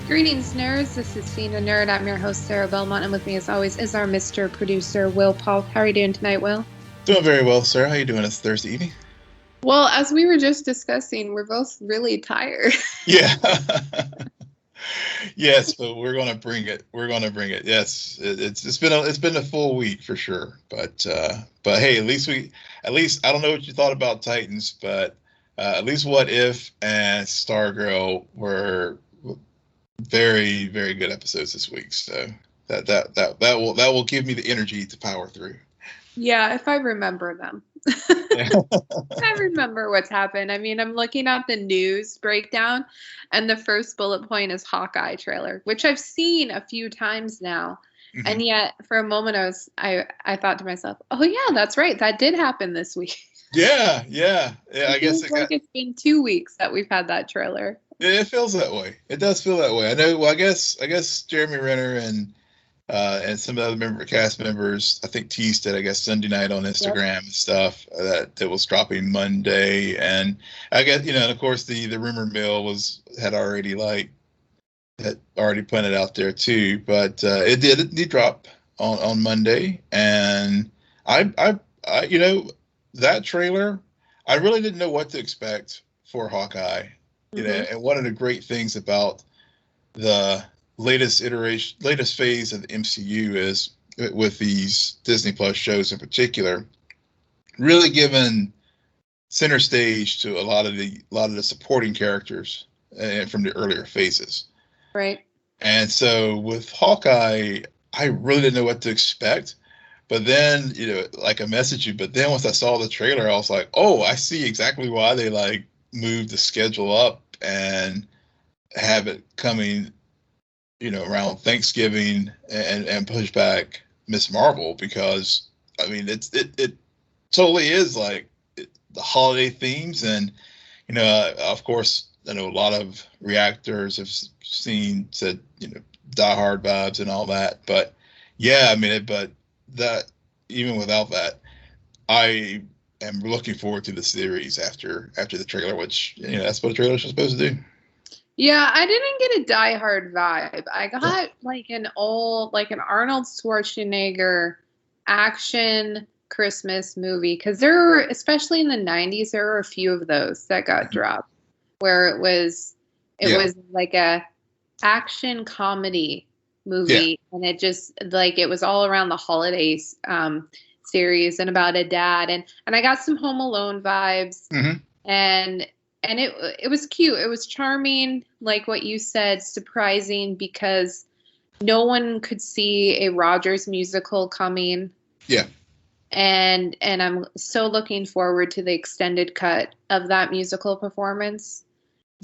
Greetings, nerds. This is Scene a Nerd. I'm your host, Sarah Belmont, and with me, as always, is our Mr. Producer, Will Polk. How are you doing tonight, Will? Doing very well, sir. How you doing this Thursday evening? Well, as we were just discussing, we're both really tired. Yeah. Yes, but we're gonna bring it. We're gonna bring it. Yes, it's been a full week for sure. But hey, at least I don't know what you thought about Titans, but at least What If and Stargirl were very very good episodes this week. So that will give me the energy to power through. Yeah, if I remember them. Yeah. I remember what's happened. I mean, I'm looking at the news breakdown, and the first bullet point is Hawkeye trailer, which I've seen a few times now. Mhm. And yet, for a moment, I thought to myself, "Oh yeah, that's right. That did happen this week." Yeah. I guess Feels like it's been 2 weeks that we've had that trailer. it feels that way. It does feel that way. I know. Well, I guess Jeremy Renner and some of the other cast members, I think, teased it, I guess, Sunday night on Instagram and stuff that it was dropping Monday. And I guess, and of course the rumor mill had already put it out there too. But it did drop on Monday. And I that trailer, I really didn't know what to expect for Hawkeye. And one of the great things about the latest phase of the MCU is with these Disney Plus shows in particular, really giving center stage to a lot of the supporting characters from the earlier phases. Right. And so with Hawkeye, I really didn't know what to expect. But then, like I messaged you, but then once I saw the trailer, I was like, oh, I see exactly why they moved the schedule up and have it coming around Thanksgiving and push back Miss Marvel, because I mean it totally is the holiday themes. And of course I know a lot of reactors have said Die Hard vibes and all that, but yeah, I mean but that, even without that, I am looking forward to the series after the trailer, which that's what a trailer is supposed to do. Yeah, I didn't get a Die Hard vibe. I got an Arnold Schwarzenegger action Christmas movie, because there were, especially in the 90s, there were a few of those that got dropped where it was like a action comedy movie, and it just it was all around the holidays series and about a dad, and I got some Home Alone vibes. And it was cute. It was charming, like what you said, surprising, because no one could see a Rogers musical coming. Yeah. And I'm so looking forward to the extended cut of that musical performance.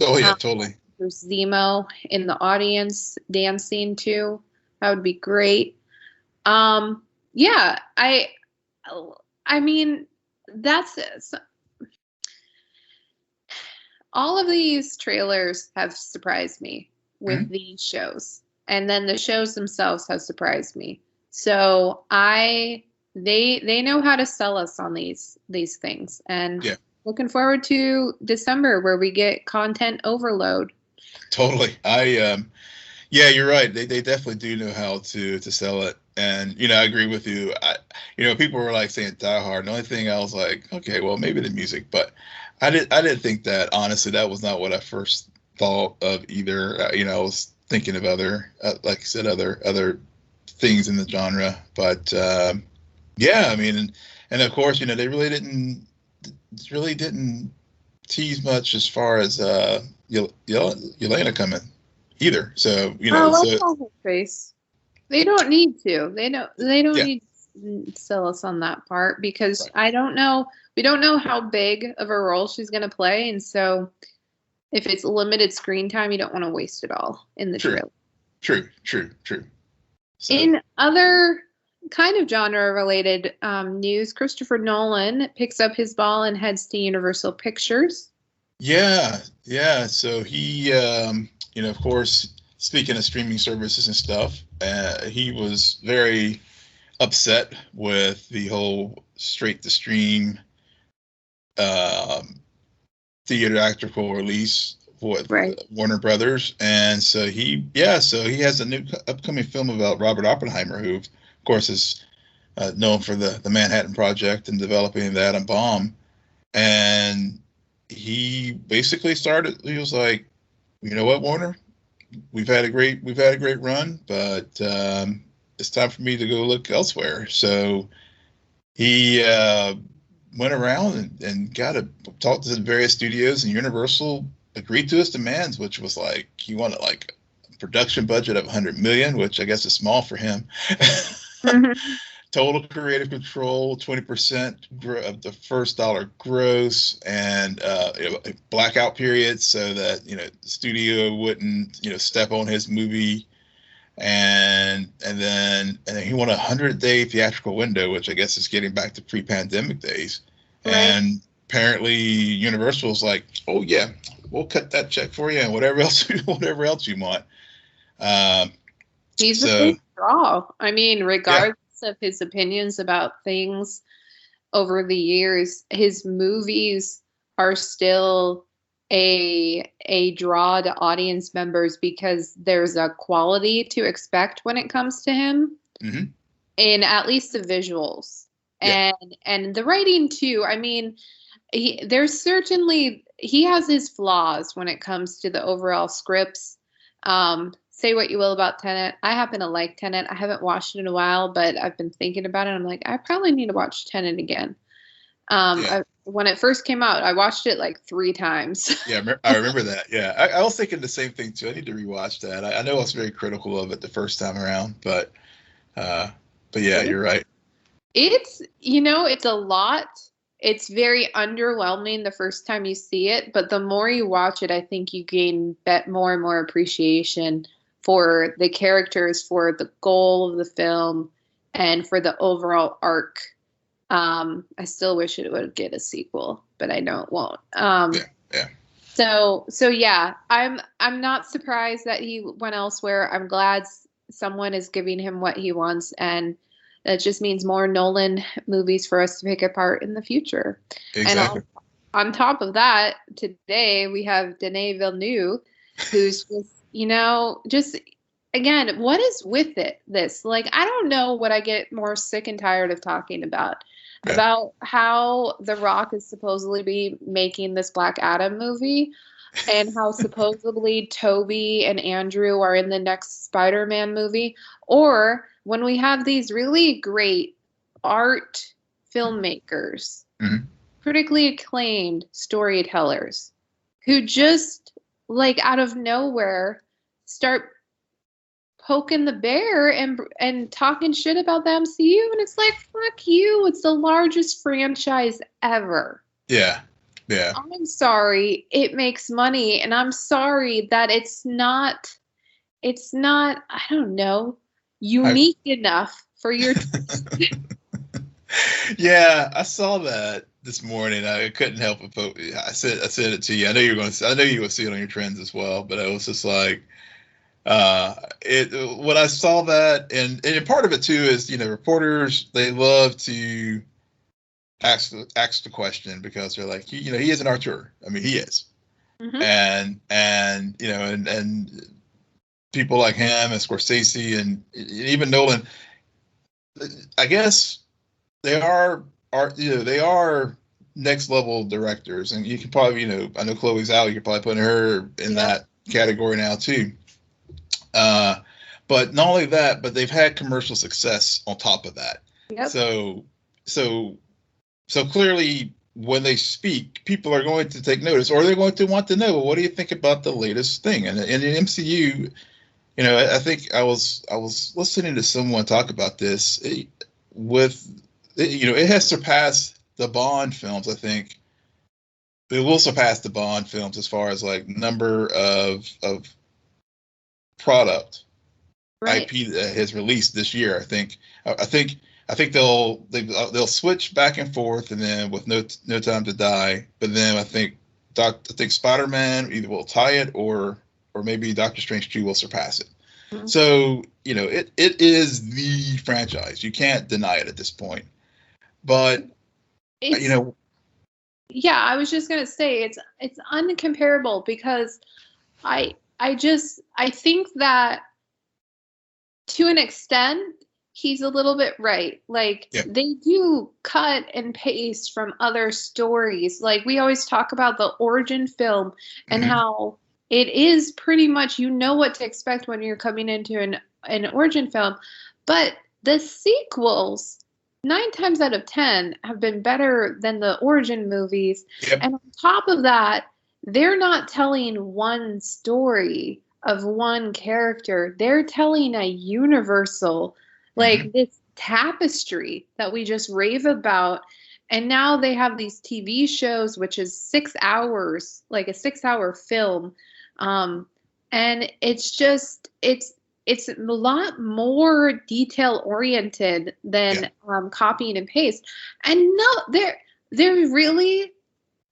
Oh yeah, totally. There's Zemo in the audience dancing too. That would be great. Yeah, I mean, that's it. All of these trailers have surprised me with these shows, and then the shows themselves have surprised me. So they know how to sell us on these things, and looking forward to December, where we get content overload. Totally. Yeah, you're right. They definitely do know how to sell it. And I agree with you. People were saying Die Hard. The only thing I was like, okay, well, maybe the music, but I didn't think that. Honestly, that was not what I first thought of either. I was thinking of other, like I said, other things in the genre. But yeah, I mean, and of course, they really didn't tease much as far as Yelena coming either. So let's call her face. They don't need to. They don't need to sell us on that part, because I don't know. We don't know how big of a role she's going to play, and so if it's limited screen time, you don't want to waste it all in the trailer. True. So. In other kind of genre-related news, Christopher Nolan picks up his ball and heads to Universal Pictures. Yeah. So he, of course, speaking of streaming services and stuff, he was very upset with the whole straight-to-stream theatrical release Right. Warner Brothers, and so he has a new upcoming film about Robert Oppenheimer, who of course is known for the Manhattan Project and developing the atom bomb. And he basically started. He was like, you know what, Warner, we've had a great run, but it's time for me to go look elsewhere. So he went around and got to talk to the various studios, and Universal agreed to his demands, which was like he wanted like a production budget of 100 million, which I guess is small for him. Mm-hmm. Total creative control, 20% of the first dollar gross, and a blackout period so that the studio wouldn't step on his movie, and then he won a 100-day theatrical window, which I guess is getting back to pre-pandemic days. Right. And apparently Universal's like, oh yeah, we'll cut that check for you and whatever else you want. He's a big draw. I mean, regardless of his opinions about things over the years, his movies are still a draw to audience members because there's a quality to expect when it comes to him, mm-hmm. in at least the visuals Yeah. and the writing too. I mean, he has his flaws when it comes to the overall scripts. Say what you will about Tenet. I happen to like Tenet. I haven't watched it in a while, but I've been thinking about it. I'm like, I probably need to watch Tenet again. When it first came out, I watched it like 3 times. Yeah, I remember that. Yeah, I was thinking the same thing too. I need to rewatch that. I know I was very critical of it the first time around, but yeah, you're right. It's it's a lot. It's very underwhelming the first time you see it, but the more you watch it, I think you gain more and more appreciation for the characters, for the goal of the film, and for the overall arc. I still wish it would get a sequel, but I know it won't. Yeah. So yeah, I'm not surprised that he went elsewhere. I'm glad someone is giving him what he wants, and that just means more Nolan movies for us to pick apart in the future. Exactly. And on top of that, today we have Denis Villeneuve, who's just again, what is with this? Like, I don't know what I get more sick and tired of talking about. Yeah. About how The Rock is supposedly be making this Black Adam movie, and how supposedly Toby and Andrew are in the next Spider-Man movie, or when we have these really great art filmmakers, mm-hmm. critically acclaimed storytellers, who just like out of nowhere start poking the bear and talking shit about the MCU, and it's like, fuck you, it's the largest franchise ever. Yeah. I'm sorry, it makes money, and I'm sorry that it's not, I don't know, unique enough for your Yeah, I saw that this morning. I couldn't help but I said it to you. I know you would see it on your trends as well, but I was just like, when I saw that, and part of it too is reporters, they love to ask the question because they're like, he is an auteur. I mean, he is. Mm-hmm. and people like him and Scorsese and even Nolan, I guess they are next level directors, and you can probably I know Chloe Zhao, you could probably put her in that category now too. But not only that, but they've had commercial success on top of that. Yep. So clearly, when they speak, people are going to take notice, or they're going to want to know, well, what do you think about the latest thing? And in the MCU, I think I was listening to someone talk about this. It has surpassed the Bond films. I think it will surpass the Bond films as far as like number of product IP that has released this year. I think they'll switch back and forth, and then with No Time to Die. But then I think Spider-Man either will tie it or maybe Doctor Strange 2 will surpass it. Mm-hmm. So it is the franchise. You can't deny it at this point. But Yeah, I was just gonna say it's uncomparable because I think that to an extent he's a little bit right. Like Yeah. they do cut and paste from other stories. Like we always talk about the origin film and Hmm. how it is pretty much you know what to expect when you're coming into an origin film, but the sequels 9 times out of 10 have been better than the origin movies. Yep. And on top of that, they're not telling one story of one character. They're telling a universal, Hmm. like this tapestry that we just rave about. And now they have these TV shows, which is 6 hours, like a 6 hour film. Um, and it's a lot more detail oriented Yeah. than copying and paste. And no, they're really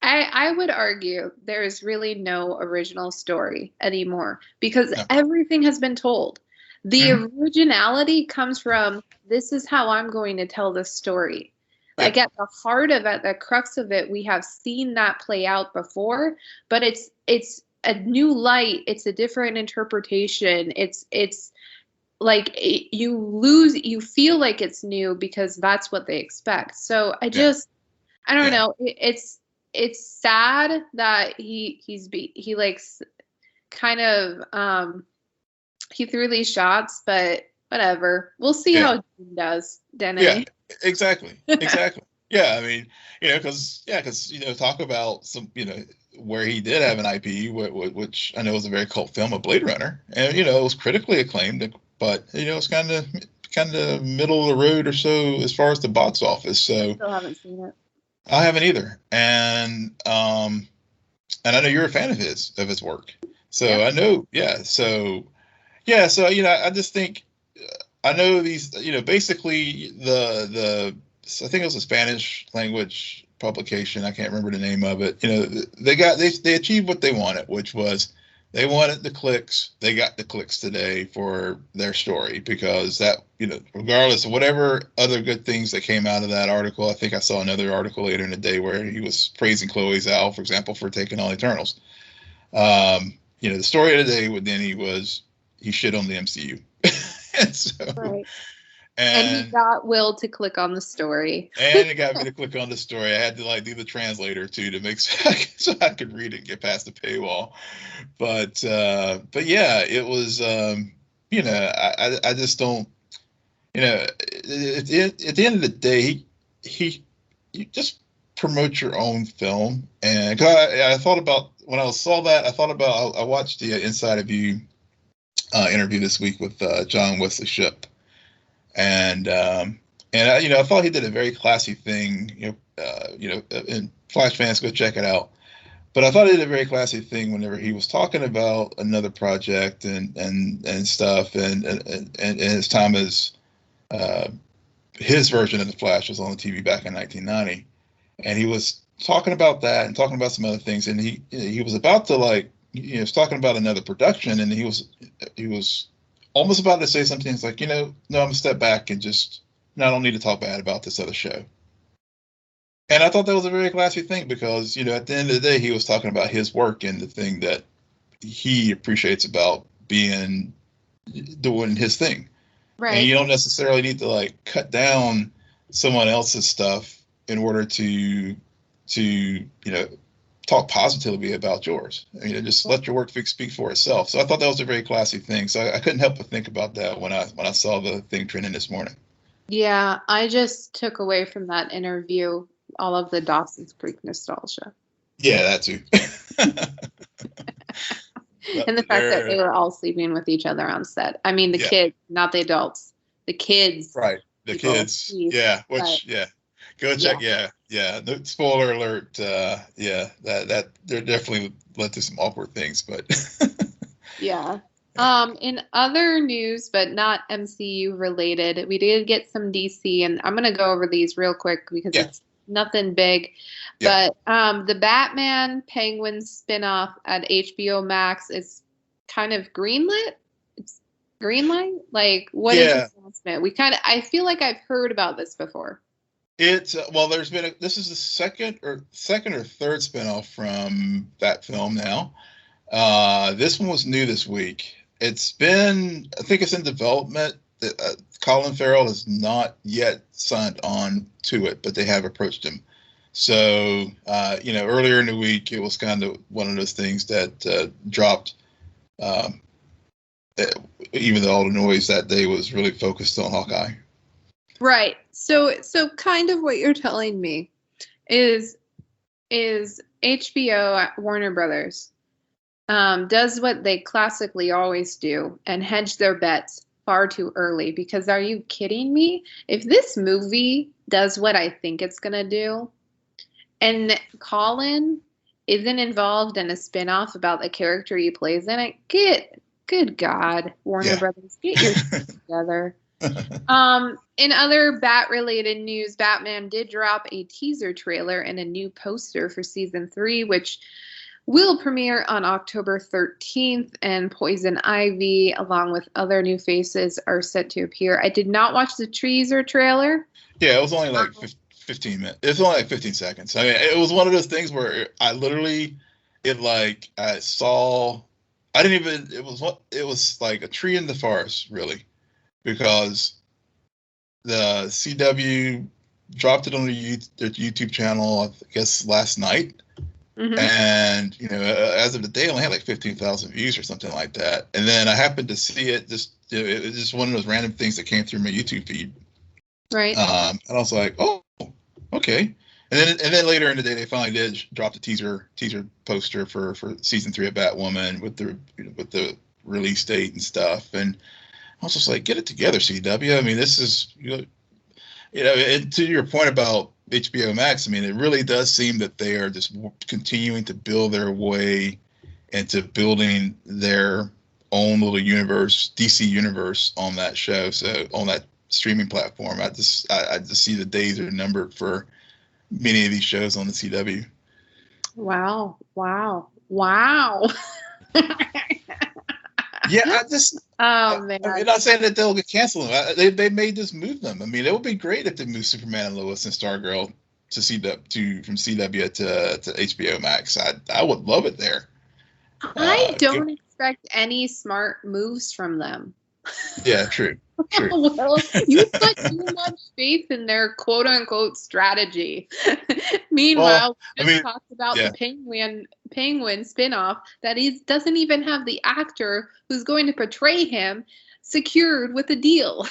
I would argue there is really no original story anymore because No. everything has been told. The Hmm. originality comes from this is how I'm going to tell this story. Like Yep. at the heart of it, the crux of it, we have seen that play out before, but it's a new light, it's a different interpretation. It's like you feel like it's new because that's what they expect. So Yeah. I don't Yeah. know. It's sad that he like kind of he threw these shots, but whatever. We'll see Yeah. how June does, Yeah. Denny. Exactly. Exactly. Yeah. I mean, because talk about some, where he did have an IP, which I know was a very cult film, a Blade Runner, and it was critically acclaimed, but it's kind of middle of the road or so as far as the box office. So Still haven't seen it. I haven't either, and I know you're a fan of his work, so Yep. I know, yeah. So yeah, so I just think I know these, basically I think it was a Spanish language publication. I can't remember the name of it. They achieved what they wanted, which was they wanted the clicks. They got the clicks today for their story because that, regardless of whatever other good things that came out of that article, I think I saw another article later in the day where he was praising Chloe Zhao, for example, for taking on Eternals. The story of the day with Denny was he shit on the MCU. and so Right. And he and got Will to click on the story. and it got me to click on the story. I had to like do the translator too to make so I could read it and get past the paywall. But yeah, it was I just don't at the end of the day he you just promote your own film. And 'cause I thought about when I saw that, I watched the Inside of You interview this week with John Wesley Shipp, and I thought he did a very classy thing. And Flash fans, go check it out. But I thought he did a very classy thing whenever he was talking about another project and stuff, and his time as uh, his version of the Flash was on the TV back in 1990, and he was talking about that and talking about some other things, and he was about to like he was talking about another production, and he was almost about to say something. It's like, no, I'm gonna step back and just no, I don't need to talk bad about this other show. And I thought that was a very classy thing because at the end of the day he was talking about his work and the thing that he appreciates about doing his thing. And you Right. don't necessarily need to like cut down someone else's stuff in order to talk positively about yours. Just let your work speak for itself. So I thought that was a very classy thing. So I couldn't help but think about that when I saw the thing trending this morning. Yeah, I just took away from that interview all of the Dawson's Creek nostalgia Yeah, that too. and the fact that they They're were all sleeping with each other on set. I mean, the yeah, kids, not the adults. The kids, right. The people, kids, please. yeah, But which yeah, go check, yeah, yeah, yeah. No, spoiler alert, yeah, that they're definitely led to some awkward things, but yeah. In other news, but not MCU related, we did get some DC, and I'm gonna go over these real quick because yeah, it's nothing big. yeah, But the Batman Penguin spinoff at HBO Max is kind of greenlit. It's greenlight. Like, what is your yeah. announcement? I feel like I've heard about this before. It's well, there's been this is the second or third spinoff from that film now. This one was new this week. I think it's in development. Colin Farrell has not yet signed on to it, but they have approached him. So, earlier in the week, it was kind of one of those things that dropped, um, even though all the noise that day was really focused on Hawkeye. Right. So kind of what you're telling me is HBO, Warner Brothers, does what they classically always do and hedge their bets far too early. Because are you kidding me? If this movie does what I think it's going to do, and Colin isn't involved in a spinoff about the character he plays in it, good God, Warner Brothers, get your shit together. In other Bat-related news, Batman did drop a teaser trailer and a new poster for season 3, which will premiere on October 13th, and Poison Ivy, along with other new faces, are set to appear. I did not watch the teaser trailer. Yeah, it was only like 15 minutes. It was only like 15 seconds. I mean, it was one of those things where I literally, it was like a tree in the forest, really, because the CW dropped it on their YouTube channel, I guess, last night. Mm-hmm. And, as of the day, it only had like 15,000 views or something like that. And then I happened to see it, it was just one of those random things that came through my YouTube feed. Right. And I was like, oh, okay. And then later in the day, they finally did drop the teaser poster for season 3 of Batwoman with the release date and stuff. And I was just like, get it together, CW. I mean, this is, and to your point about HBO Max, I mean, it really does seem that they are just continuing to build their way into building their own little universe, DC universe on that show. So on that streaming platform, I just see the days are numbered for many of these shows on the CW. Wow. Yeah, man. I'm not saying that they'll get canceled. They may just move them. I mean, it would be great if they moved Superman and Lois and Stargirl from CW to HBO Max. I would love it there. I don't expect any smart moves from them. Yeah, true. Well, you put too much faith in their quote unquote strategy. Meanwhile, we just talked about the Penguin spinoff that doesn't even have the actor who's going to portray him secured with a deal.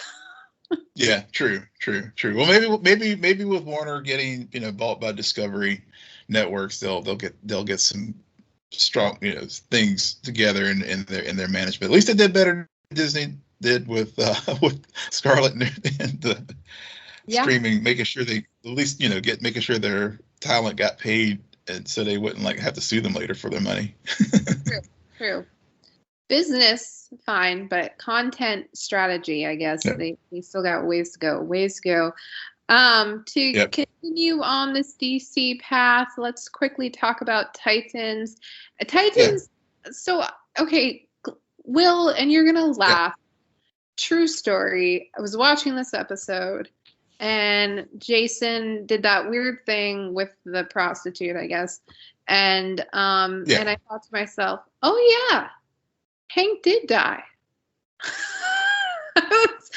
Yeah, true. Well, maybe with Warner getting bought by Discovery Networks, they'll get some strong things together in their management. At least they did better than Disney did with Scarlett and the streaming, making sure they at least making sure their talent got paid, and so they wouldn't have to sue them later for their money. True. Business, fine, but content strategy, I guess they still got ways to go. To continue on this DC path, let's quickly talk about Titans. So, okay, Will, and you're gonna laugh. True story. I was watching this episode, and Jason did that weird thing with the prostitute, I guess. And and I thought to myself, oh yeah, Hank did die. It was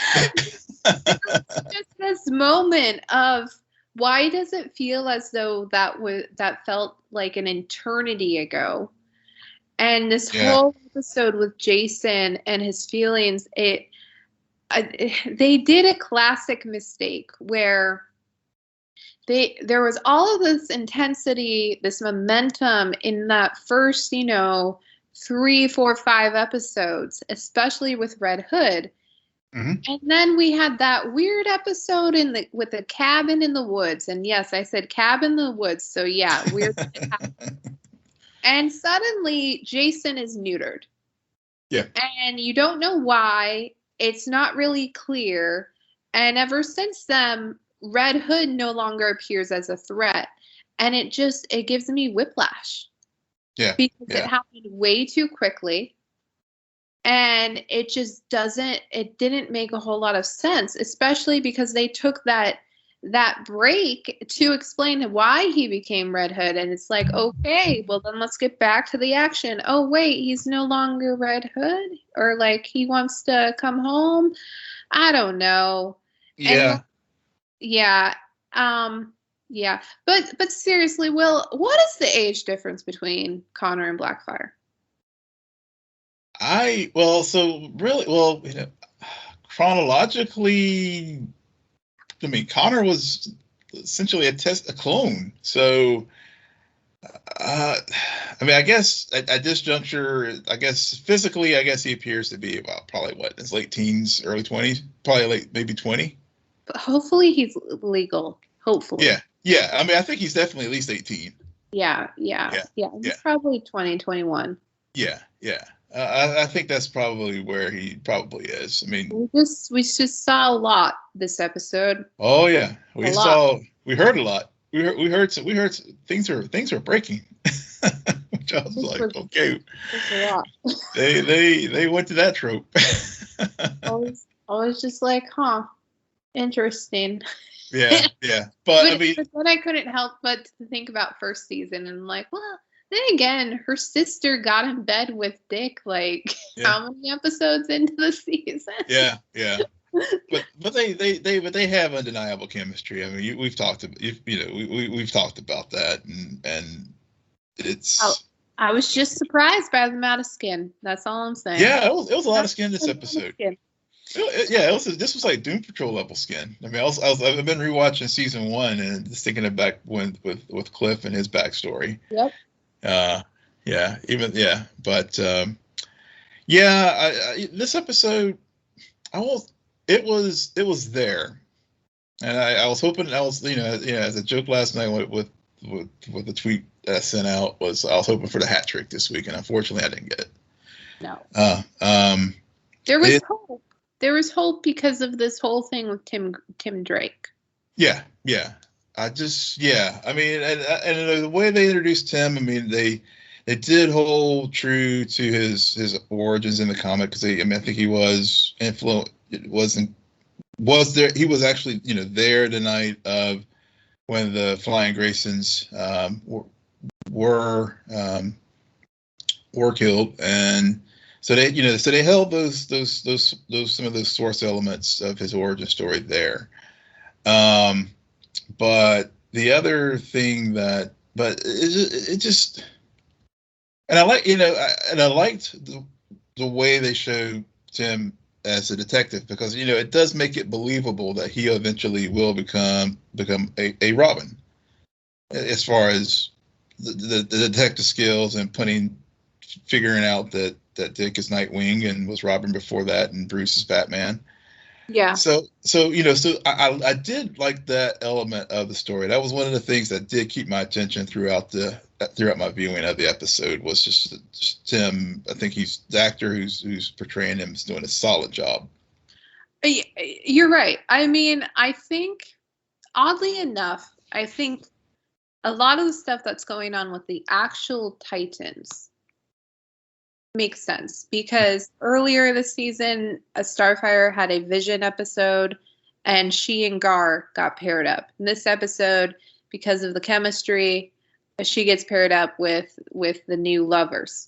just this moment of, why does it feel as though that felt like an eternity ago? And this whole episode with Jason and his feelings, they did a classic mistake where there was all of this intensity, this momentum in that first, 3, 4, 5 episodes, especially with Red Hood. Mm-hmm. And then we had that weird episode with the cabin in the woods. And yes, I said cabin in the woods. So yeah, weird. And suddenly Jason is neutered. Yeah. And you don't know why. It's not really clear. And ever since then, Red Hood no longer appears as a threat. And it gives me whiplash. Yeah. Because it happened way too quickly. And it didn't make a whole lot of sense, especially because they took that that break to explain why he became Red Hood. And it's like, okay, well then let's get back to the action. Oh wait, he's no longer Red Hood, or like he wants to come home. I don't know. Yeah. And yeah. Yeah. But seriously, Will, what is the age difference between Connor and Blackfire? Chronologically, I mean, Connor was essentially a clone. So, I mean, I guess at this juncture, I guess physically, I guess he appears to be about probably his late teens, early 20s, probably late, maybe 20. But hopefully he's legal. Hopefully. Yeah. I mean, I think he's definitely at least 18. Yeah. He's probably 20, 21. Yeah. I think that's probably where he probably is. I mean, we just saw a lot this episode. Oh yeah, we heard a lot. We heard things are breaking. Which I was like, okay, a lot. they went to that trope. I was just like, huh, interesting. Yeah. But I mean, but then I couldn't help but to think about first season and like, well, then again, her sister got in bed with Dick like how many episodes into the season? Yeah. But they have undeniable chemistry. I mean, we've talked about we've talked about that, and it's. I was just surprised by the amount of skin. That's all I'm saying. Yeah, it was a lot of skin this episode. This was like Doom Patrol level skin. I mean, I've been rewatching season 1 and just thinking of back with Cliff and his backstory. Yep. But this episode, it was there, and I was hoping as a joke last night with the tweet that I sent out I was hoping for the hat trick this week, and unfortunately I didn't get it. No. There was hope. There was hope because of this whole thing with Tim Drake. Yeah. I mean, and the way they introduced Tim, I mean, they did hold true to his origins in the comic, because I think he was there. He was actually there the night of when the Flying Graysons were killed, and so they held those some of those source elements of his origin story there. But the other thing it just, and I like, and I liked the way they showed Tim as a detective, because it does make it believable that he eventually will become a Robin, as far as the detective skills and figuring out that Dick is Nightwing and was Robin before that, and Bruce is Batman. Yeah. So I did like that element of the story. That was one of the things that did keep my attention throughout my viewing of the episode, was just Tim. I think he's the actor who's portraying him is doing a solid job. You're right. I mean, I think, oddly enough, I think a lot of the stuff that's going on with the actual Titans makes sense, because earlier this season, a Starfire had a Vision episode, and she and Gar got paired up. In this episode, because of the chemistry, she gets paired up with the new lovers,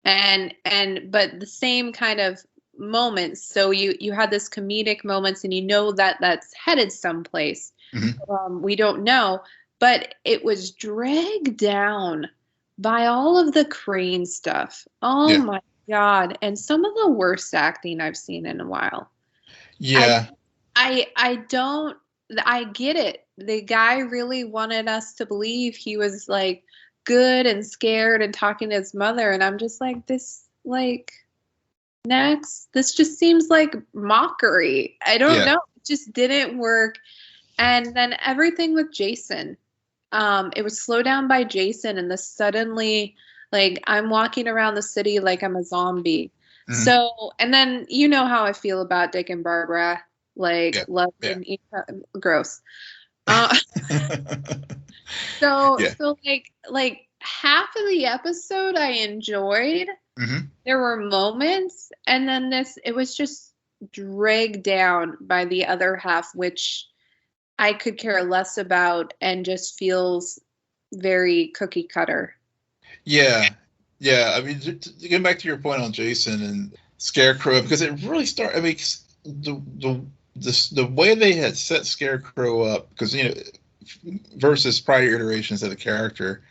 but the same kind of moments. So you had this comedic moments, and that's headed someplace. Mm-hmm. We don't know, but it was dragged down by all of the Crane stuff. Oh my God. And some of the worst acting I've seen in a while. Yeah. I get it. The guy really wanted us to believe he was like good and scared and talking to his mother. And I'm just like, this just seems like mockery. I don't know. It just didn't work. And then everything with Jason. It was slowed down by Jason, and this suddenly, like, I'm walking around the city like I'm a zombie. Mm-hmm. So, and then you know how I feel about Dick and Barbara, love and gross. So like half of the episode I enjoyed. Mm-hmm. There were moments, and then it was just dragged down by the other half, which I could care less about and just feels very cookie cutter. Yeah, yeah. I mean, to get back to your point on Jason and Scarecrow, because it really started. I mean, the way they had set Scarecrow up, because versus prior iterations of the character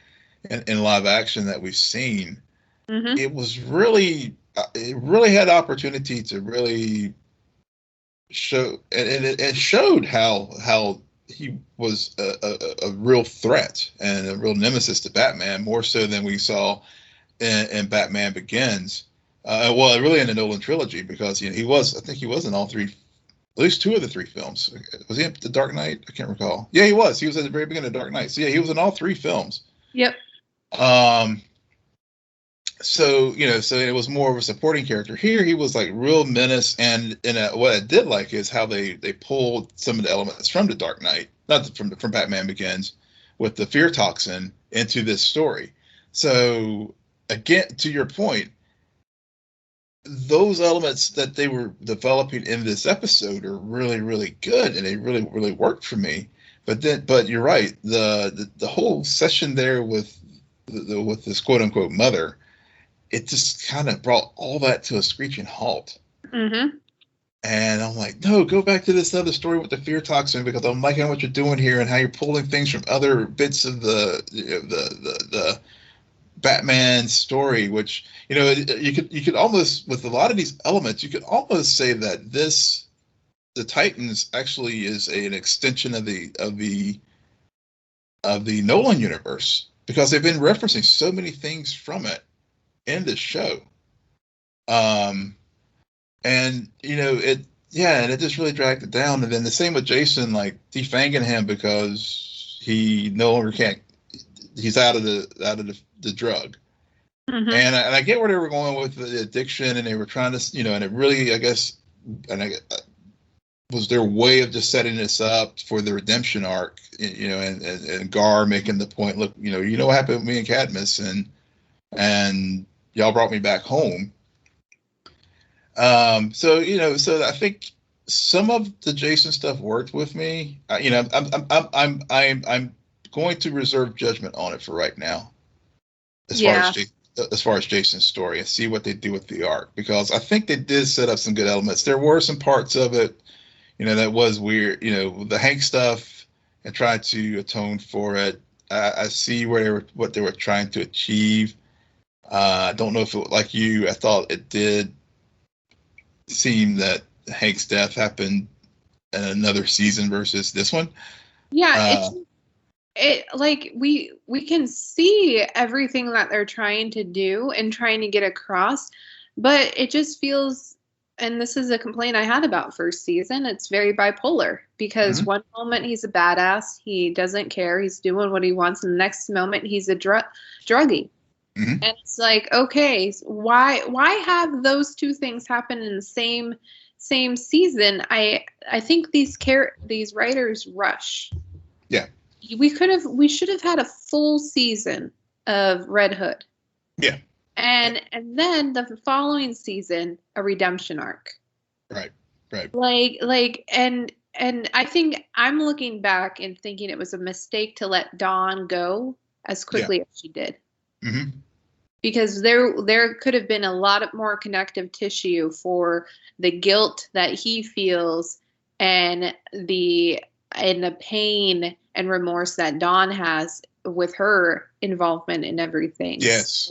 in live action that we've seen, it was really it really had opportunity to really show, and it showed how he was a real threat and a real nemesis to Batman, more so than we saw in Batman Begins. Well, really in the Nolan trilogy, because I think he was in all three, at least two of the three films. Was he in The Dark Knight? I can't recall. Yeah, he was. He was at the very beginning of Dark Knight. So yeah, he was in all three films. Yep. So so it was more of a supporting character. Here he was like real menace, and what I did like is how they pulled some of the elements from The Dark Knight, not from Batman Begins, with the fear toxin into this story. So again, to your point, those elements that they were developing in this episode are really, really good, and they really, really worked for me. But you're right, the whole session there with this quote unquote mother, it just kind of brought all that to a screeching halt. Mm-hmm. And I'm like, no, go back to this other story with the fear toxin, because I'm liking what you're doing here and how you're pulling things from other bits of the Batman story, which you could almost, with a lot of these elements, you could almost say that the Titans actually is an extension of the Nolan universe, because they've been referencing so many things from it in the show. And and it just really dragged it down. And then the same with Jason, like defanging him because he no longer can't, he's out of the drug. Mm-hmm. And I get where they were going with the addiction, and they were trying to, and it really, I guess, was their way of just setting this up for the redemption arc, and Gar making the point, look, what happened with me and Cadmus, and y'all brought me back home. So I think some of the Jason stuff worked with me. I'm going to reserve judgment on it for right now, as far as Jason's story, and see what they do with the arc, because I think they did set up some good elements. There were some parts of it, that was weird. The Hank stuff, and tried to atone for it. I see what they were trying to achieve. I don't know if it, like you, I thought it did seem that Hank's death happened in another season versus this one. Yeah, it like we can see everything that they're trying to do and trying to get across, but it just feels, and this is a complaint I had about first season, it's very bipolar, because one moment he's a badass, he doesn't care, he's doing what he wants, and the next moment he's a druggie. And it's like, okay, why have those two things happen in the same season? I think these writers rush. Yeah. We should have had a full season of Red Hood. Yeah. And then the following season, a redemption arc. Right. And I think I'm looking back and thinking it was a mistake to let Dawn go as quickly as she did. Mm-hmm. Because there could have been a lot more connective tissue for the guilt that he feels, and the pain and remorse that Dawn has with her involvement in everything. Yes.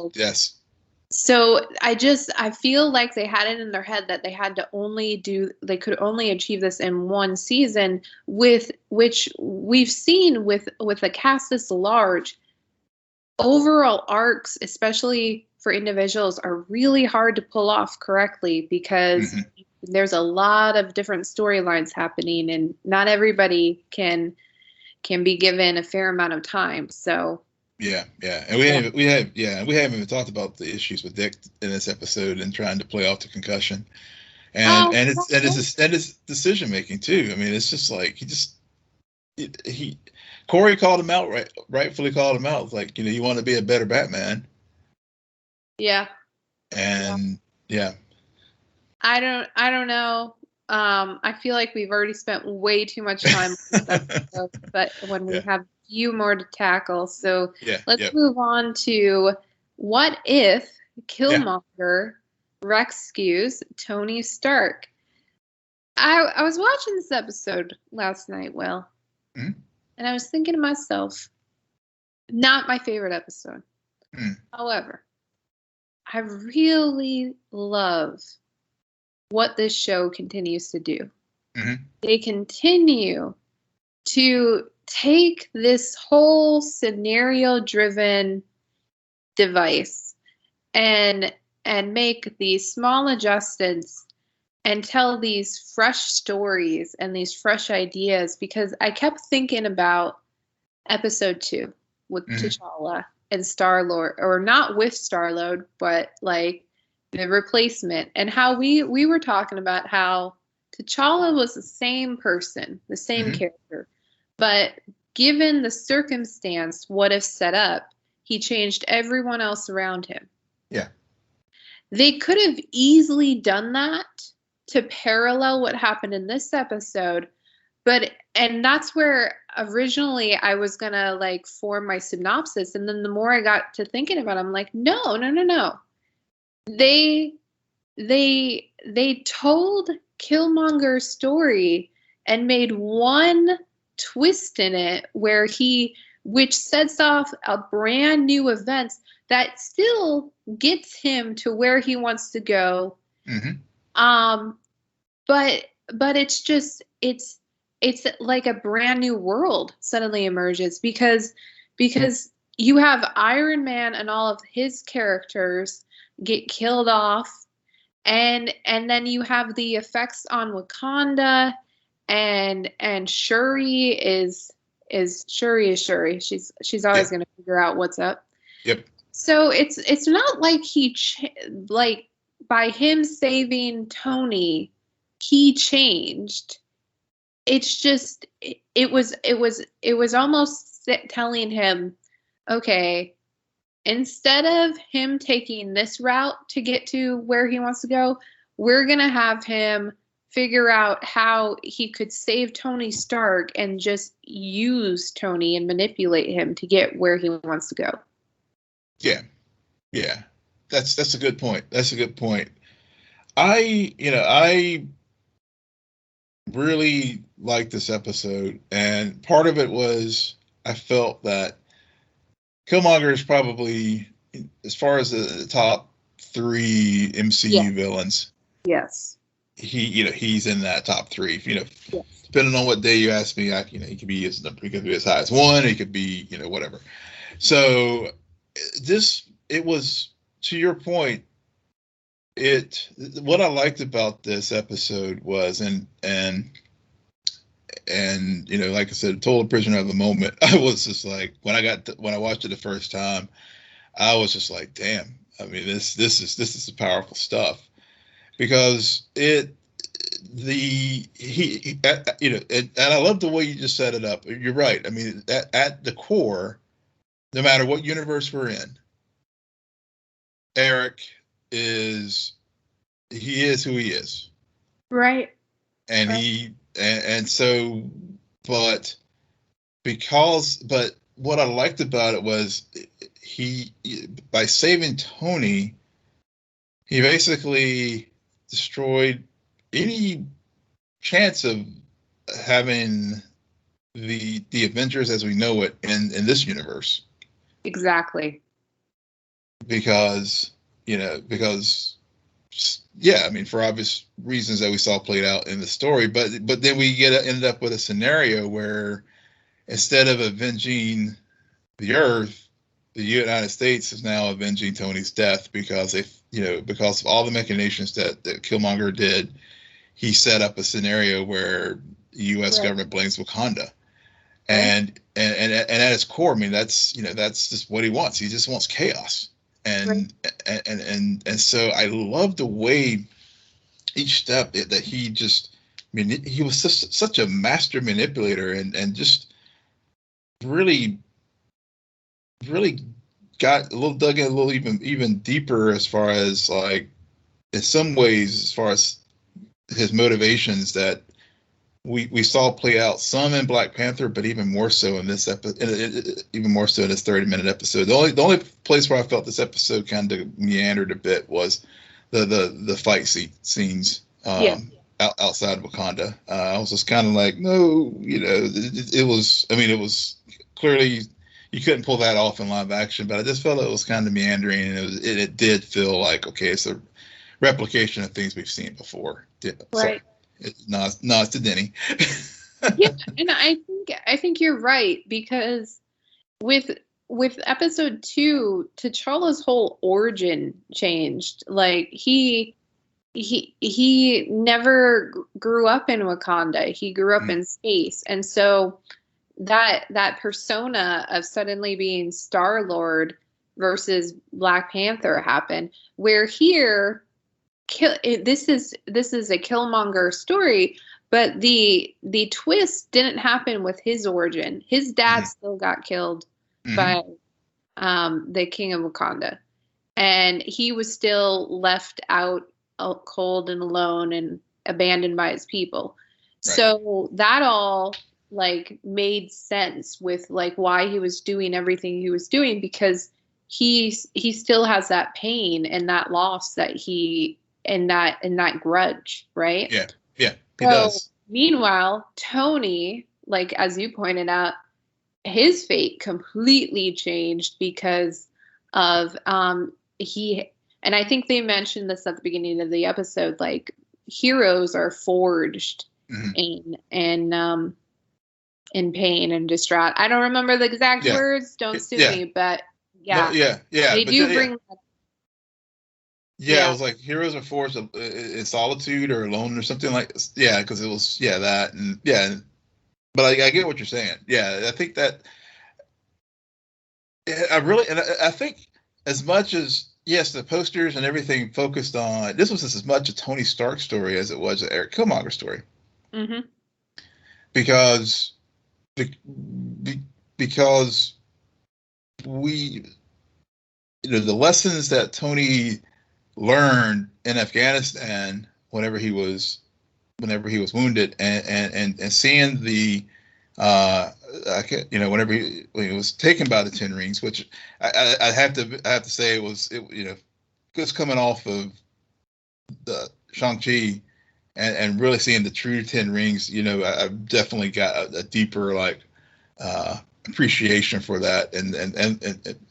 So I feel like they had it in their head that they could only achieve this in one season, with which we've seen with a cast this large. Overall arcs, especially for individuals, are really hard to pull off correctly, because there's a lot of different storylines happening, and not everybody can be given a fair amount of time. So and we haven't even talked about the issues with Dick in this episode, and trying to play off the concussion, and his decision making too. I mean, it's just like Corey called him out, rightfully called him out. Like, you want to be a better Batman. Yeah. And yeah. I don't know. I feel like we've already spent way too much time on this episode, but when we have a few more to tackle. So let's move on to what if Killmonger rescues Tony Stark. I was watching this episode last night, Will, and I was thinking to myself, not my favorite episode. However, I really love what this show continues to do. They continue to take this whole scenario-driven device and make these small adjustments and tell these fresh stories and these fresh ideas, because I kept thinking about episode 2 with T'Challa and Star-Lord, or not with Star-Lord, but like the replacement, and how we were talking about how T'Challa was the same person, the same character, but given the circumstance, what if set up, he changed everyone else around him. Yeah. They could have easily done that to parallel what happened in this episode, and that's where originally I was gonna like form my synopsis, and then the more I got to thinking about it, I'm like, no. They told Killmonger's story and made one twist in it which sets off a brand new event that still gets him to where he wants to go. But it's like a brand new world suddenly emerges because you have Iron Man and all of his characters get killed off, and then you have the effects on Wakanda, and Shuri is Shuri. She's always going to figure out what's up. Yep. So it's not like like by him saving Tony, he changed. It's just it was almost telling him, okay, instead of him taking this route to get to where he wants to go, we're going to have him figure out how he could save Tony Stark and just use Tony and manipulate him to get where he wants to go. Yeah. That's a good point. I really liked this episode, and part of it was I felt that Killmonger is probably, as far as the top 3 MCU villains. Yes. He's in that top 3. Depending on what day you ask me, he could be as high as 1. He could be, whatever. So it was, to your point, what I liked about this episode was, and like I said, total prisoner of the moment. I was just like, when I watched it the first time, I was just like, damn. I mean, this is powerful stuff, because and I love the way you just set it up. You're right. I mean, at the core, no matter what universe we're in, Eric is who he is. Right. And but what I liked about it was by saving Tony, he basically destroyed any chance of having the Avengers as we know it in this universe. Exactly. Because I mean, for obvious reasons that we saw played out in the story, but then we ended up with a scenario where instead of avenging the Earth, the United States is now avenging Tony's death, because because of all the machinations that Killmonger did. He set up a scenario where the U.S. government blames Wakanda, and at its core, I mean, that's just what he wants. He just wants chaos. And so I love the way each step that he just, I mean, he was such a master manipulator, and just really got dug in a little even deeper, as far as, like, in some ways, as far as his motivations that we saw play out some in Black Panther, but even more so in this episode, even more so in this 30-minute episode. The only place where I felt this episode kind of meandered a bit was the fight scenes outside of Wakanda. I was just kind of like, no, it was. I mean, it was clearly you couldn't pull that off in live action, but I just felt it was kind of meandering, and it did feel like, okay, it's a replication of things we've seen before. Right. Nods to Denny. Yeah, and I think you're right, because with episode 2, T'Challa's whole origin changed. Like he never grew up in Wakanda. He grew up in space, and so that persona of suddenly being Star-Lord versus Black Panther happened. Where here, this is a Killmonger story, but the twist didn't happen with his origin. His dad still got killed by the King of Wakanda, and he was still left out cold and alone and abandoned by his people. Right. So that all like made sense with like why he was doing everything he was doing, because he still has that pain and that loss that he and that grudge, right? Yeah, he does. Meanwhile, Tony, like as you pointed out, his fate completely changed because of he. And I think they mentioned this at the beginning of the episode. Like heroes are forged in pain and distraught. I don't remember the exact words. Don't sue me, but they do bring. Yeah, it was like heroes are forged in solitude or alone or something like this. Yeah, because it was that and but I get what you're saying. Yeah, I think that I think as much as yes, the posters and everything focused on this was just as much a Tony Stark story as it was an Eric Killmonger story. Mm-hmm. Because we the lessons that Tony learned in Afghanistan whenever he was wounded and seeing the whenever when he was taken by the Ten Rings, which I have to say it was just coming off of the Shang-Chi and really seeing the true Ten Rings, I definitely got a deeper appreciation for that and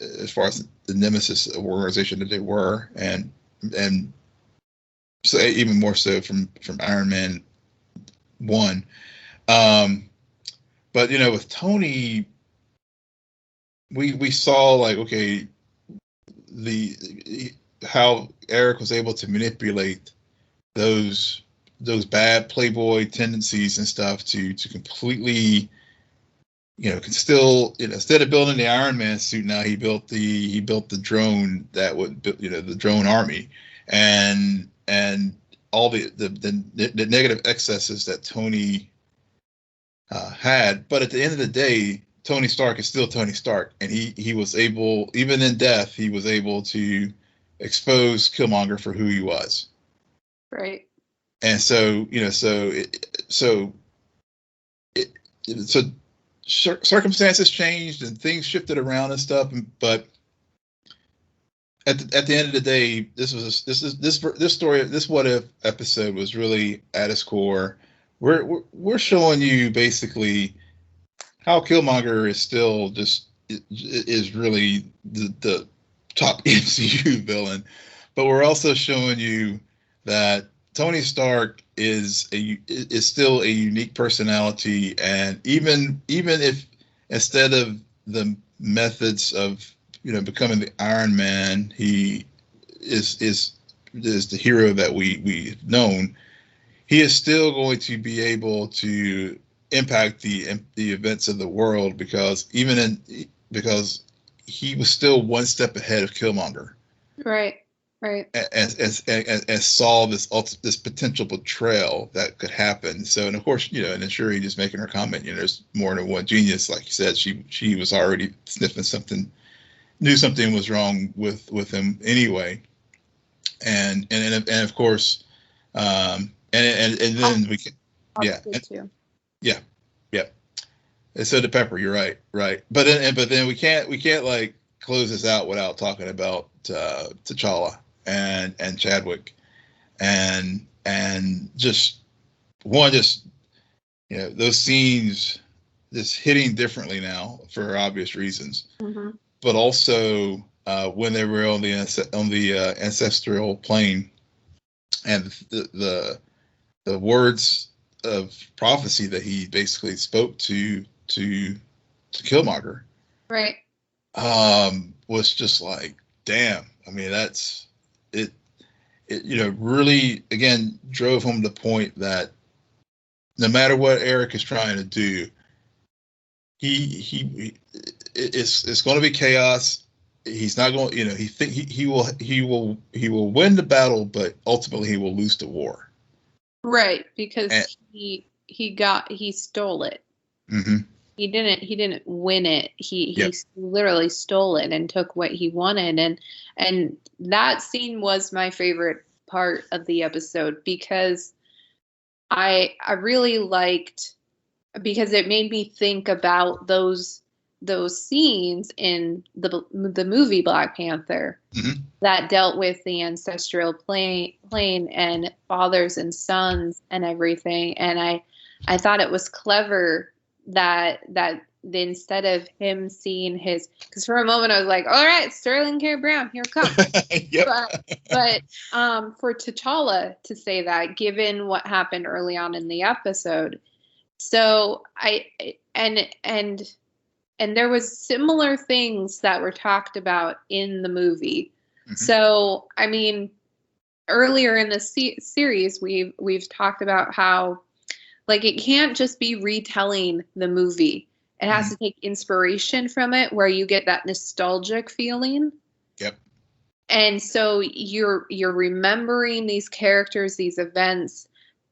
as far as the Nemesis organization that they were and so even more so from Iron Man 1. But with Tony, we saw like, okay, how Eric was able to manipulate those bad playboy tendencies and stuff to completely can still instead of building the Iron Man suit, now he built the drone that would the drone army and all the negative excesses that Tony had. But at the end of the day, Tony Stark is still Tony Stark, and he was able, even in death, he was able to expose Killmonger for who he was. Right. And so circumstances changed and things shifted around and stuff, but at the end of the day, this story, this what if episode was really at its core. We're showing you basically how Killmonger is still is really the top MCU villain, but we're also showing you that Tony Stark is still a unique personality, and even if instead of the methods of becoming the Iron Man, he is the hero that we've known, he is still going to be able to impact the events of the world because he was still one step ahead of Killmonger. Right. And saw this potential betrayal that could happen. So, and of course, and then Shuri just making her comment, there's more than one genius. Like you said, she was already sniffing something, knew something was wrong with him anyway. And of course, And then we can, yeah, Good too. yeah, yeah. And so the pepper, you're right, right. But then we can't like close this out without talking about T'Challa and Chadwick and just those scenes just hitting differently now for obvious reasons, Mm-hmm. but also when they were on the ancestral plane and the words of prophecy that he basically spoke to Killmonger, Right. was just like, damn. I mean, that's it. It really again drove home the point that no matter what Eric is trying to do, it's going to be chaos. He's not going. He will win the battle, but ultimately he will lose the war. Right, because he stole it. Mm-hmm. He didn't win it. He Yep. literally stole it and took what he wanted, and that scene was my favorite part of the episode because I really liked, because it made me think about those scenes in the movie Black Panther, Mm-hmm. that dealt with the ancestral plane and fathers and sons and everything. And I thought it was clever that instead of him seeing his, because for a moment I was like, all right, Sterling K. Brown, here it comes. Yep. But for T'Challa to say that, given what happened early on in the episode, so and there was similar things that were talked about in the movie. Mm-hmm. So, I mean, earlier in the series, we've talked about how, like, it can't just be retelling the movie. It has mm-hmm. to take inspiration from it, where you get that nostalgic feeling. Yep. And so you're remembering these characters, these events,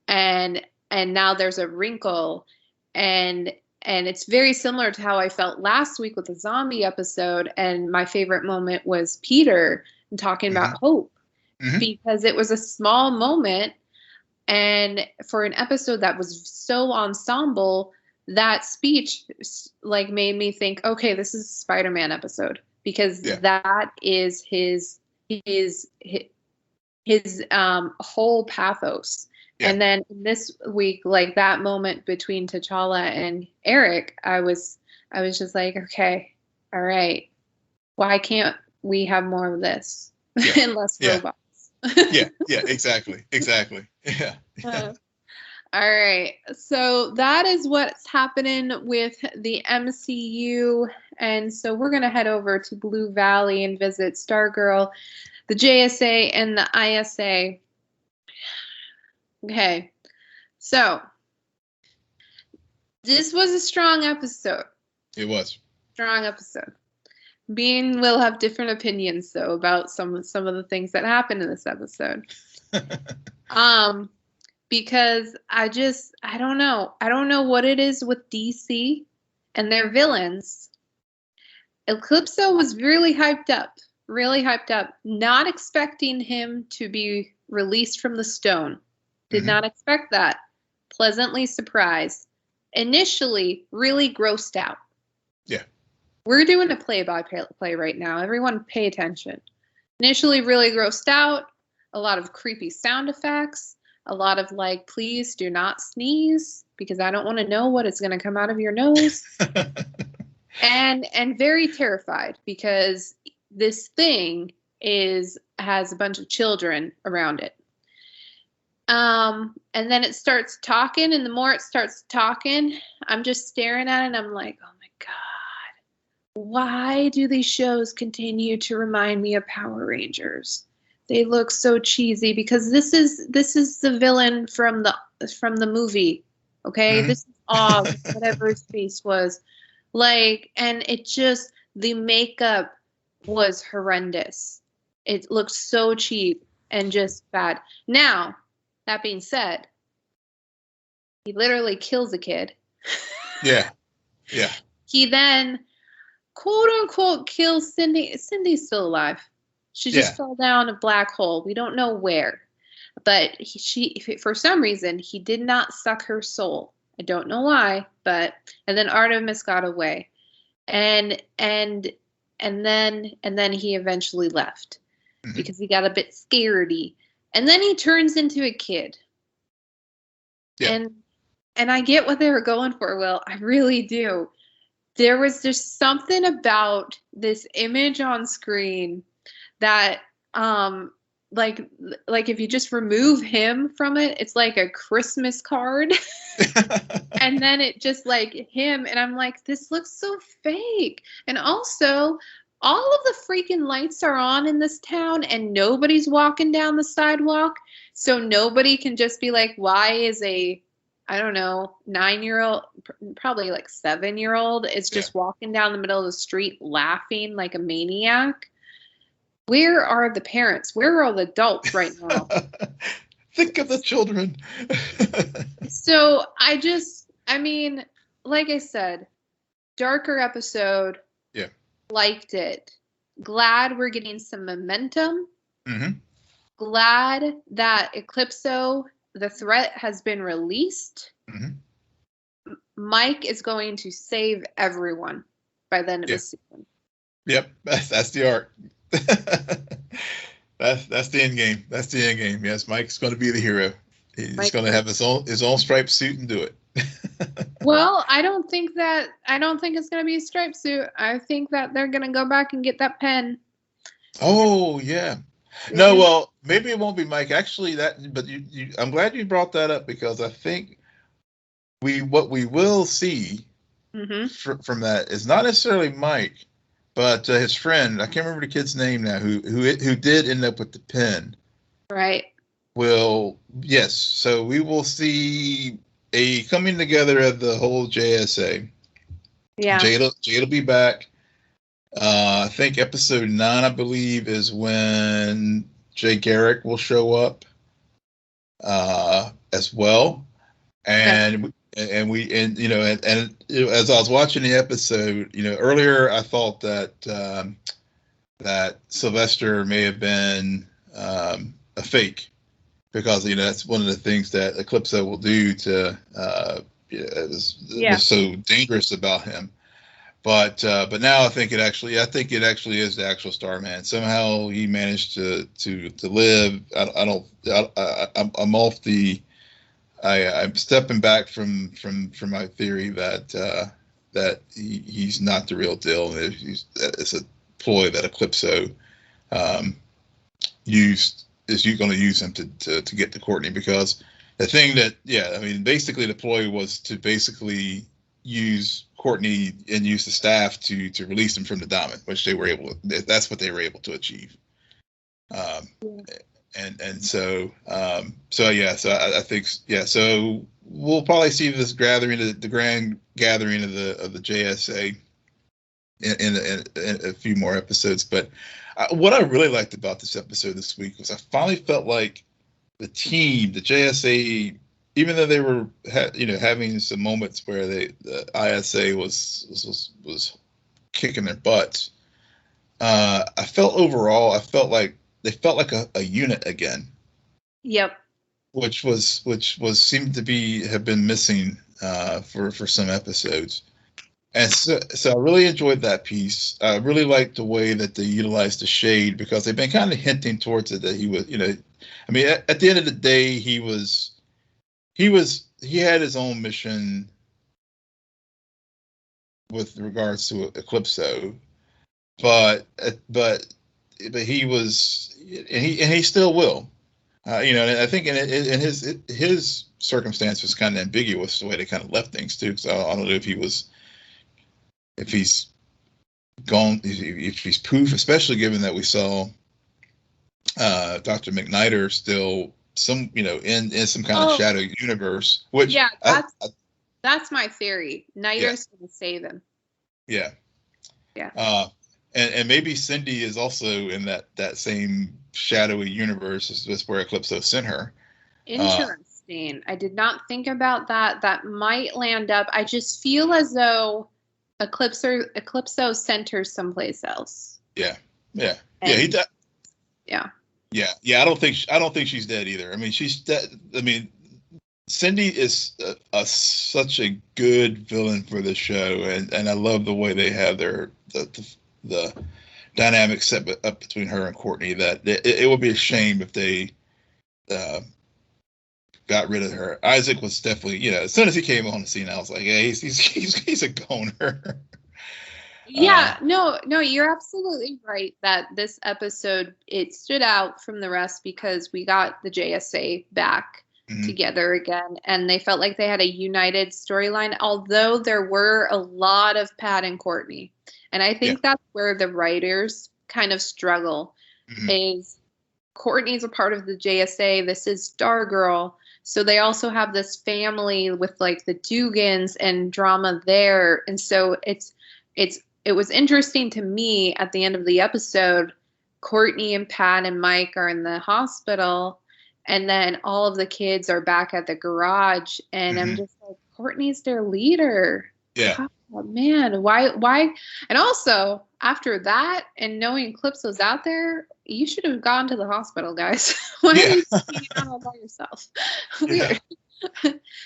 and now there's a wrinkle, and it's very similar to how I felt last week with the zombie episode. And my favorite moment was Peter talking mm-hmm. about hope, mm-hmm. because it was a small moment. And for an episode that was so ensemble, that speech like made me think, okay, this is a Spider-Man episode, because that is his whole pathos. Yeah. And then this week, like that moment between T'Challa and Eric, I was just like, okay, all right, why can't we have more of this and less robots? yeah, exactly. Yeah. All right, so that is what's happening with the MCU, and so we're gonna head over to Blue Valley and visit Stargirl, the JSA, and the ISA. Okay, so this was a strong episode. It was. Strong episode. Bean will have different opinions, though, about some of the things that happened in this episode. Because I don't know. I don't know what it is with DC and their villains. Eclipso was really hyped up, not expecting him to be released from the stone. Did mm-hmm. not expect that. Pleasantly surprised. Initially, really grossed out. Yeah. We're doing a play-by-play right now. Everyone pay attention. Initially, really grossed out. A lot of creepy sound effects. A lot of like, please do not sneeze, because I don't want to know what is going to come out of your nose. and very terrified, because this thing has a bunch of children around it. And then it starts talking, and the more it starts talking, I'm just staring at it, and I'm like, oh my God, why do these shows continue to remind me of Power Rangers? They look so cheesy, because this is the villain from the movie. Okay, mm-hmm. This is Og, whatever his face was like, and it just, the makeup was horrendous. It looked so cheap and just bad. Now, that being said, he literally kills a kid. Yeah. He then, quote unquote, kills Cindy. Cindy's still alive. She just fell down a black hole. We don't know where. But for some reason, he did not suck her soul. I don't know why, and then Artemis got away. And then he eventually left because he got a bit scaredy. And then he turns into a kid. Yeah. And I get what they were going for, Will. I really do. There was just something about this image on screen that like if you just remove him from it, it's like a Christmas card. And then it just like him, and I'm like, this looks so fake. And also, all of the freaking lights are on in this town and nobody's walking down the sidewalk. So nobody can just be like, why is a, I don't know, 9-year-old, probably like 7-year-old is just walking down the middle of the street laughing like a maniac? Where are the parents? Where are all the adults right now? Think of the children. So I mean, like I said, darker episode. Yeah. Liked it. Glad we're getting some momentum. Mm-hmm. Glad that Eclipso, the threat has been released. Mm-hmm. Mike is going to save everyone by the end of the season. Yep, that's the arc. That's the end game. That's the end game. Yes, Mike's going to be the hero. He's going to have his own striped suit and do it. Well, I don't think it's going to be a striped suit. I think that they're going to go back and get that pen. Oh yeah. No, well, maybe it won't be Mike. Actually, I'm glad you brought that up, because I think what we will see from that is not necessarily Mike, but his friend. I can't remember the kid's name now. Who did end up with the pen? Right. Yes. So we will see a coming together of the whole JSA. Yeah. Jade'll be back. I think episode 9, I believe, is when Jay Garrick will show up as well. And as I was watching the episode, earlier I thought that that Sylvester may have been a fake, because that's one of the things that Eclipso will do to was so dangerous about him. But now I think it actually is the actual Starman. Somehow he managed to live. I'm off the. I'm stepping back from my theory that he's not the real deal. It's a ploy that Eclipso is going to use him to get to Courtney, because the thing that basically the ploy was to basically use Courtney and use the staff to release him from the diamond, which they were able to. That's what they were able to achieve. And so I think so we'll probably see this gathering, the grand gathering of the JSA in a few more episodes. But what I really liked about this episode this week was I finally felt like the team, the JSA, even though they were having some moments where the ISA was kicking their butts, I felt like they felt like a unit again. Yep. Which seemed to have been missing for some episodes. And so I really enjoyed that piece. I really liked the way that they utilized the shade, because they've been kind of hinting towards it, that he was, at the end of the day, he had his own mission with regards to Eclipso, but he was, and he still will, and I think in his circumstance was kind of ambiguous the way they kind of left things too. So I don't know if he's gone, if he's poof, especially given that we saw Dr. McNider still in some kind of shadow universe, which that's my theory. Niter's going to save him. Yeah. Yeah. And maybe Cindy is also in that same shadowy universe as where Eclipso sent her. Interesting. I did not think about that. That might land up. I just feel as though Eclipso sent her someplace else. Yeah. Yeah. He does. Yeah. Yeah. I don't think she's dead either. I mean, she's dead. I mean, Cindy is such a good villain for the show, and I love the way they have the dynamic set up between her and Courtney. That it would be a shame if they uh, got rid of her. Isaac was definitely, as soon as he came on the scene, I was like, yeah, he's a goner. Yeah, no, you're absolutely right that this episode, it stood out from the rest because we got the JSA back together again, and they felt like they had a united storyline, although there were a lot of Pat and Courtney. And I think that's where the writers kind of struggle, is Courtney's a part of the JSA, this is Stargirl, so they also have this family with like the Dugans and drama there, and so it was interesting to me at the end of the episode, Courtney and Pat and Mike are in the hospital, and then all of the kids are back at the garage, and I'm just like, Courtney's their leader. Yeah. Oh, man, why? And also, after that, and knowing Eclipso's out there, you should have gone to the hospital, guys. Why are you hanging out all by yourself? Weird.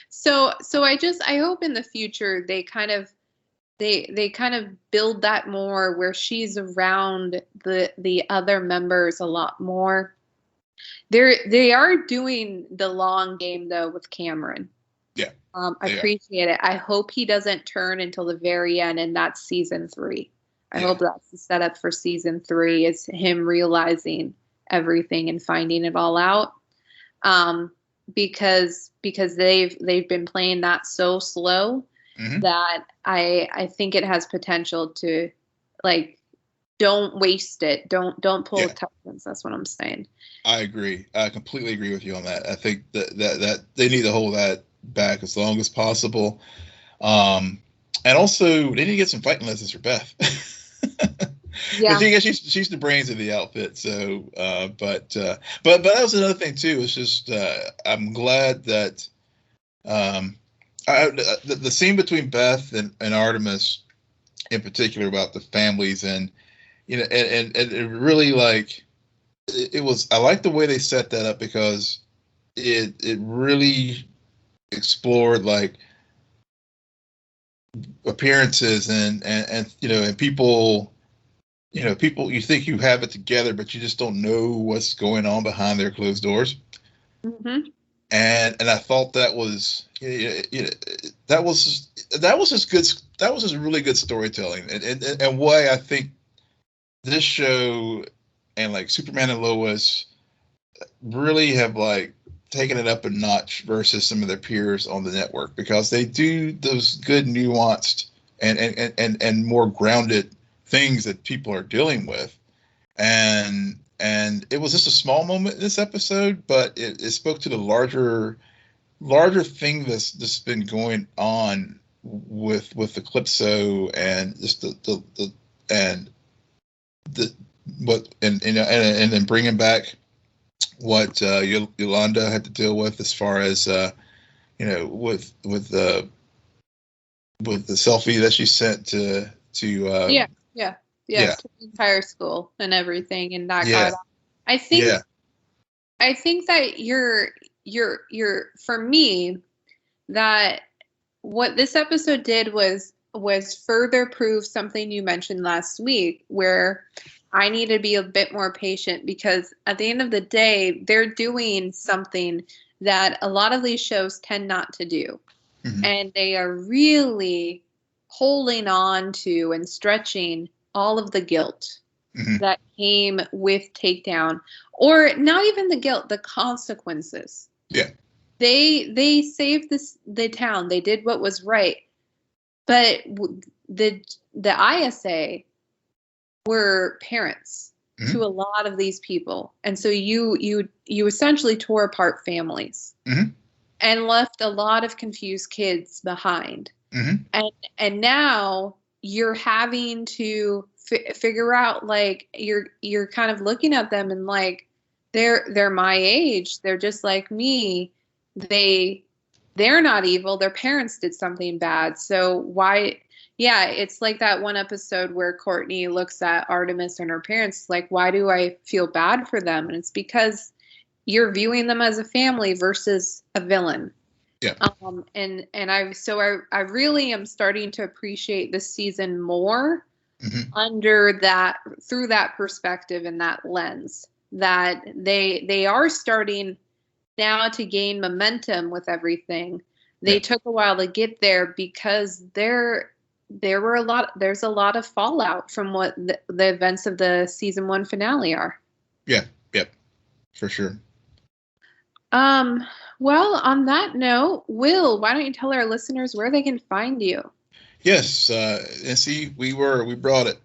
So I hope in the future they kind of build that more, where she's around the other members a lot more. They are doing the long game though with Cameron. Yeah. I appreciate it. I hope he doesn't turn until the very end, and that's season 3. I hope that's the setup for season 3, is him realizing everything and finding it all out. Because they've been playing that so slow that I think it has potential to, like, don't waste it. Don't pull Titans. That's what I'm saying. I agree. I completely agree with you on that. I think that they need to hold that back as long as possible. And also they need to get some fighting lessons for Beth. Yeah, she's the brains of the outfit. So, but that was another thing too. It's just I'm glad that the scene between Beth and Artemis, in particular, about the families, and and it really, like, it was. I like the way they set that up, because it really explored, like, appearances and people. People, you think you have it together, but you just don't know what's going on behind their closed doors. And I thought that was that was just good. That was just really good storytelling, and why I think this show and, like, Superman and Lois really have, like, taken it up a notch versus some of their peers on the network, because they do those good, nuanced and more grounded things that people are dealing with. And it was just a small moment in this episode, but it spoke to the larger thing that's been going on with Eclipso, and just and then bringing back what Yolanda had to deal with, as far as with the selfie that she sent to to the entire school and everything, and that got out. I think that you're for me, that what this episode did was further prove something you mentioned last week, where I need to be a bit more patient, because at the end of the day, they're doing something that a lot of these shows tend not to do. And they are really holding on to and stretching all of the guilt that came with Takedown, or not even the guilt, the consequences. Yeah. They saved the town. They did what was right. But the ISA were parents to a lot of these people. And so you essentially tore apart families and left a lot of confused kids behind. And now you're having to figure out, like, you're kind of looking at them and, like, they're my age. They're just like me. They they're not evil. Their parents did something bad. So why? Yeah, it's like that one episode where Courtney looks at Artemis and her parents, like, why do I feel bad for them? And it's because you're viewing them as a family versus a villain. Yeah. And I really am starting to appreciate this season more through that perspective and that lens, that they are starting now to gain momentum with everything. They took a while to get there because there's a lot of fallout from what the events of the season 1 finale are. Yeah. Yep. For sure. Well, on that note, Will, why don't you tell our listeners where they can find you? Yes, and see, we brought it,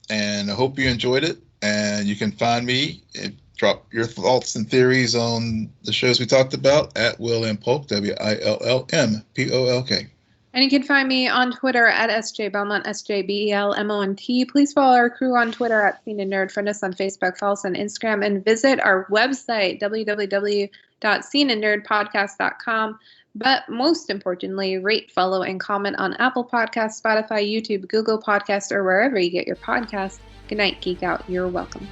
and I hope you enjoyed it. And you can find me and drop your thoughts and theories on the shows we talked about at Will and Polk, WILLMPOLK. And you can find me on Twitter at SJ Belmont, SJBELMONT. Please follow our crew on Twitter at SNN Nerd. Friend us on Facebook, follow us on Instagram, and visit our website, www.snnnerdpodcast.com. But most importantly, rate, follow, and comment on Apple Podcasts, Spotify, YouTube, Google Podcasts, or wherever you get your podcasts. Good night, Geek Out. You're welcome.